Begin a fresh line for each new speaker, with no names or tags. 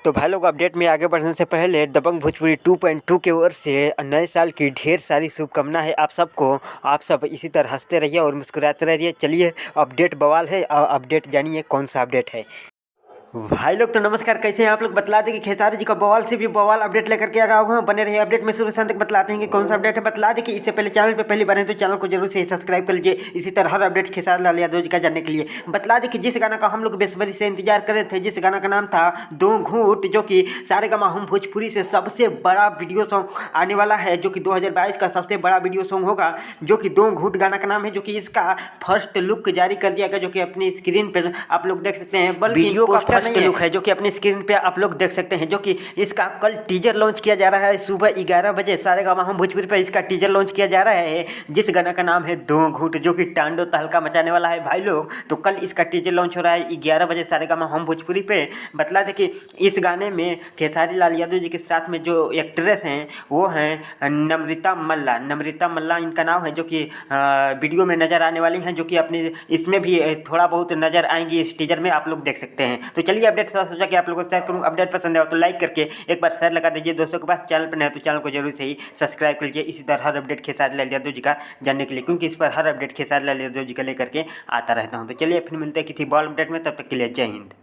तो भाई लोग, अपडेट में आगे बढ़ने से पहले दबंग भोजपुरी 2.2 की ओर से नए साल की ढेर सारी शुभकामनाएं है आप सबको। आप सब इसी तरह हंसते रहिए और मुस्कुराते रहिए। चलिए, अपडेट बवाल है, अपडेट जानिए कौन सा अपडेट है। भाई लोग तो नमस्कार, कैसे हैं आप लोग। बतला दें कि खेसारी जी का बवाल से भी बवाल अपडेट लेकर के आ गया होगा। बने रहिए अपडेट में, शुरू से अंत तक बतलाते हैं कि कौन सा अपडेट है। बतला दें कि इससे पहले चैनल पे पहली बार है तो चैनल को जरूर से सब्सक्राइब कर लीजिए, इसी तरह हर अपडेट खेसारी लाल यादव जी का जानने के लिए। बतला दें कि जिस गाना का हम लोग बेसब्री से इंतजार कर रहे थे, जिस गाना का नाम था दो घूंट, जो कि सारेगामा हम भोजपुरी से सबसे बड़ा वीडियो सॉन्ग आने वाला है, जो कि 2022 का सबसे बड़ा वीडियो सॉन्ग होगा, जो कि दो घूंट गाना का नाम है। जो कि इसका फर्स्ट लुक जारी कर दिया गया, जो कि अपनी स्क्रीन पर आप लोग देख सकते हैं। बल्कि वीडियो का फर्स्ट लुक है जो कि अपनी स्क्रीन पे आप लोग देख सकते हैं। जो कि इसका कल टीजर लॉन्च किया जा रहा है सुबह 11 बजे सारेगामा हम भोजपुरी पर इसका टीजर लॉन्च किया जा रहा है, जिस गाना का नाम है दो घूंट, जो कि टांडो तहलका मचाने वाला है भाई लोग। तो कल इसका टीजर लॉन्च हो रहा है 11 बजे सारेगामा हम भोजपुरी पे। बतला दें कि इस गाने में खेसारी लाल यादव जी के साथ में जो एक्ट्रेस हैं वो हैं नम्रता मल्ला। नम्रता मल्ला इनका नाम है, जो कि वीडियो में नजर आने वाली हैं, जो कि अपने इसमें भी थोड़ा बहुत नजर आएंगी इस टीजर में, आप लोग देख सकते हैं। तो चलिए, अपडेट सोचा कि आप लोगों को शेयर करूँ। अपडेट पसंद है तो लाइक करके एक बार शेयर लगा दीजिए दोस्तों के पास। चैनल पर नहीं है तो चैनल को जरूर से ही सब्सक्राइब कर लीजिए, इसी तरह हर अपडेट खेसारी लाल यादव जी का जानने के लिए, क्योंकि इस पर हर अपडेट खेसारी लाल यादव जी का लेकर के आता रहता हूँ। तो चलिए, फिर मिलते हैं किसी बॉल अपडेट में, तब तक के लिए जय हिंद।